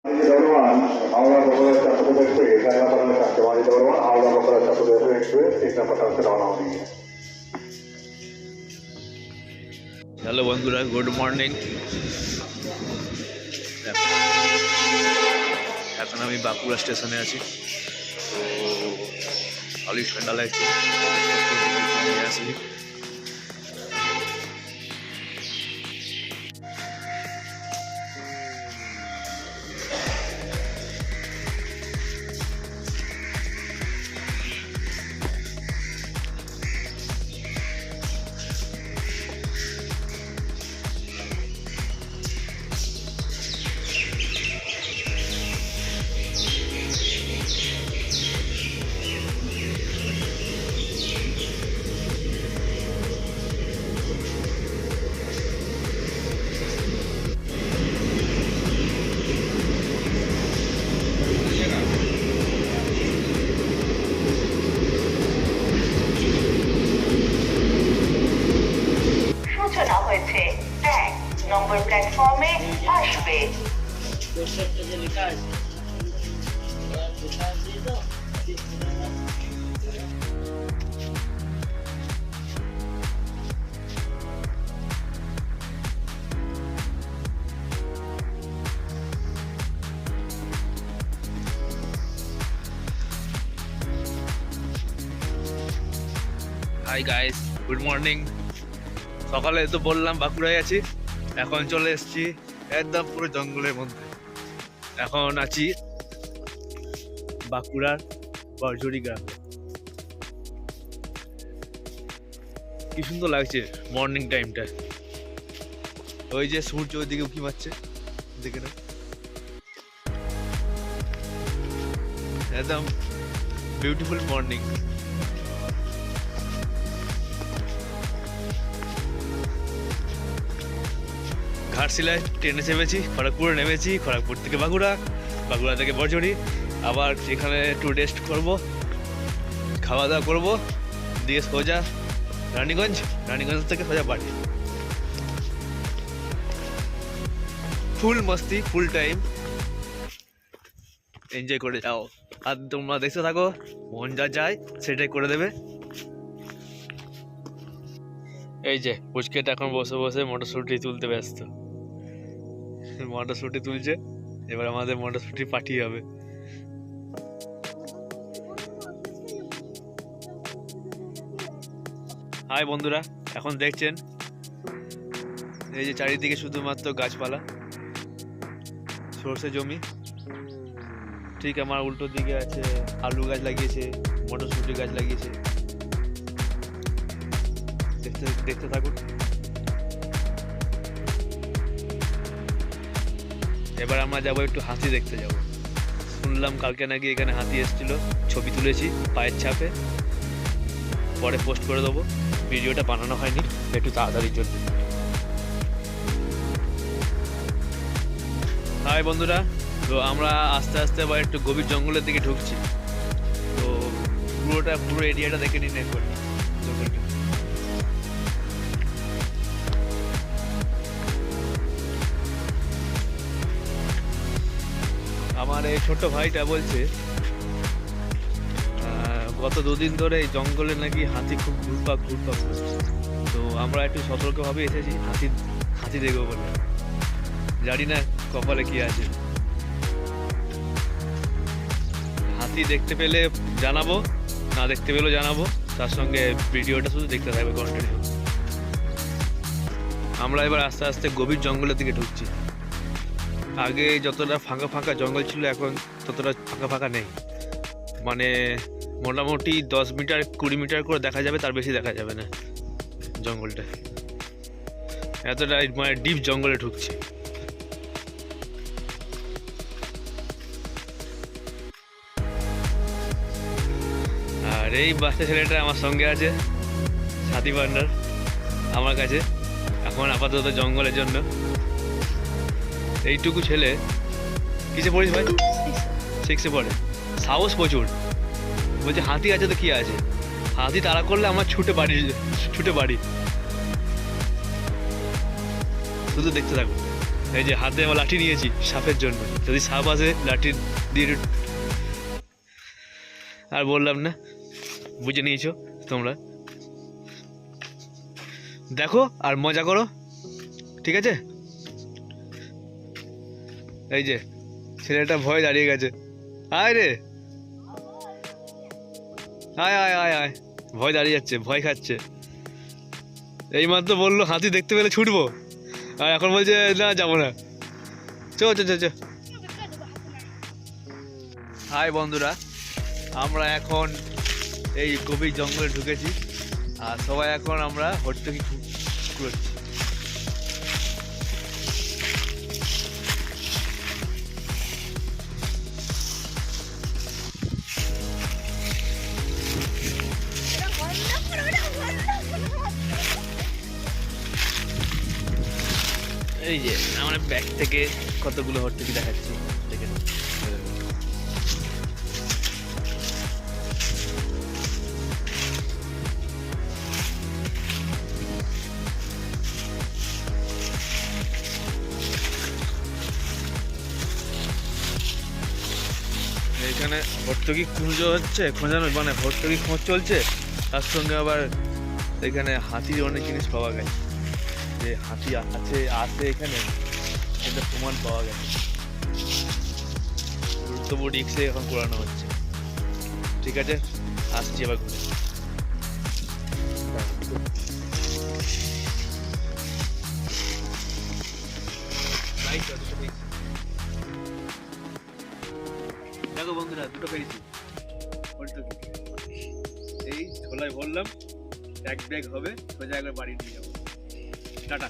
Everyone, Aula Bokura Chapter Express, China Patana Chapter, everyone, Aula Bokura Chapter Express, is number 10 on the hello বন্ধুরা, good morning. এখন আমি বাঁকুড়া স্টেশনে আছি। তো ভালোই ঠান্ডা লাগছে, নিয়ে আসি। সূচনা হয়েছে, ট্র্যাক নম্বর প্ল্যাটফর্মে আসবে। Hi guys, good morning. সকালে তো বললাম বাঁকুড়ায় আছি, এখন চলে এসেছি একদম পুরো জঙ্গলের মধ্যে। এখন আছি বাঁকুড়ার বরঝড়ি গ্রামে। কি সুন্দর লাগছে মর্নিং টাইমটা। ওই যে সূর্য ওইদিকে উঁকি মারছে, দেখে না, একদম বিউটিফুল মর্নিং। ঘাটশিলায় ট্রেনে চেপেছি, খড়গপুরে নেমেছি, খড়গপুর থেকে বাঁকুড়া, বাঁকুড়া থেকে বরঝড়ি, আবার এখানে একটু রেস্ট করব, খাওয়া দাওয়া করব, দিয়ে সোজা রানীগঞ্জ, রানীগঞ্জ থেকে সোজা বাড়ি। ফুল মস্তি, ফুল টাইম এনজয় করে যাও। আর তোমরা দেখতে থাকো, মন যা যায় সেটাই করে দেবে। এই যে পুচকেটা এখন বসে বসে মটরশুঁটি তুলতে ব্যস্ত। মটরশুঁটি তুলছে, এবার আমাদের মটরশুঁটি পাঠিয়ে হবে। হাই বন্ধুরা, এখন দেখছেন এই যে চারিদিকে শুধুমাত্র গাছপালা, সর্ষে জমি। ঠিক আমার উল্টো দিকে আছে আলু গাছ লাগিয়েছে, মটরশুঁটি গাছ লাগিয়েছে। দেখতে দেখতে থাকুন। এবার আমরা যাবো একটু হাতি দেখতে যাব। শুনলাম কালকে নাকি এখানে হাতি এসেছিল, ছবি তুলেছি পায়ের ছাপে, পরে পোস্ট করে দেবো। ভিডিওটা বানানো হয়নি একটু তাড়াতাড়ির জন্য। হাই বন্ধুরা, তো আমরা আস্তে আস্তে আবার একটু গভীর জঙ্গলের দিকে ঢুকছি। তো পুরো এরিয়াটা দেখে নিন একবার জঙ্গলটা। আমার এই ছোট ভাইটা বলছে গত দুদিন ধরে এই জঙ্গলে নাকি হাতি খুব ঘুরপাক করছে। তো আমরা একটু সতর্কভাবে এসেছি হাতি দেখবো বলে। জানি না কপালে কি আছে। হাতি দেখতে পেলে জানাবো, না দেখতে পেলেও জানাবো। তার সঙ্গে ভিডিওটা শুধু দেখতে থাকবে কন্টিনিউ। আমরা এবার আস্তে আস্তে গভীর জঙ্গলের দিকে ঢুকছি। আগে যতটা ফাঁকা ফাঁকা জঙ্গল ছিল, এখন ততটা ফাঁকা ফাঁকা নেই। মানে মোটামুটি 10 মিটার 20 মিটার করে দেখা যাবে, তার বেশি দেখা যাবে না জঙ্গলটা। এতটা মানে ডিপ জঙ্গলে ঢুকছি। আর এই বাচ্চা ছেলেটা আমার সঙ্গে আছে, সাথী পার্টনার আমার কাছে এখন আপাতত জঙ্গলের জন্য। এইটুকু ছেলে, কিসে পড়িস ভাই? 6-এ পড়ে। সাহস প্রচুর। বলছে হাতি আছে তো কি আছে, হাতি তাড়া করলে আমার ছুটে বাড়ি। শুধু দেখতে থাকো। এই যে হাতে আমার লাঠি নিয়েছি সাপের জন্য, যদি সাপ আসে লাঠি দিয়ে আর বললাম না, বুঝে নিয়েছো তোমরা। দেখো আর মজা করো, ঠিক আছে? এই যে ছেলেটা ভয় দাঁড়িয়ে গেছে, আয় রে, আয় আয় আয় আয়, ভয় দাঁড়িয়ে যাচ্ছে, ভয় খাচ্ছে। এইমাত্র বললো হাতি দেখতে পেলে ছুটবো, আর এখন বলছে না যাবো না। চো চো চো চো। হাই বন্ধুরা, আমরা এখন এই গভীর জঙ্গলে ঢুকেছি, আর সবাই এখন আমরা হট্টকি করছি। এই যে আমার ব্যাগ থেকে কতগুলো হট্টকি দেখাচ্ছি, দেখে নাও। এখানে হট্টকি খুঁজো হচ্ছে, খোঁজানো মানে হট্টকি খোঁজ চলছে, তার সঙ্গে আবার এখানে হাতির অনেক জিনিস পাওয়া গেছে, যে হাতি আছে এখানে, এটা প্রমাণ পাওয়া গেছে। তবু রিক্সে এখন করানো হচ্ছে, ঠিক আছে? আসছি আবার ঘুরে। দেখো বন্ধুরা, দুটো পেয়েছি হট্টকি। এই ঝোলায় ভরলাম, এক ব্যাগ হবে, সোজা একবার বাড়ি নিয়ে যাবো। টাটা।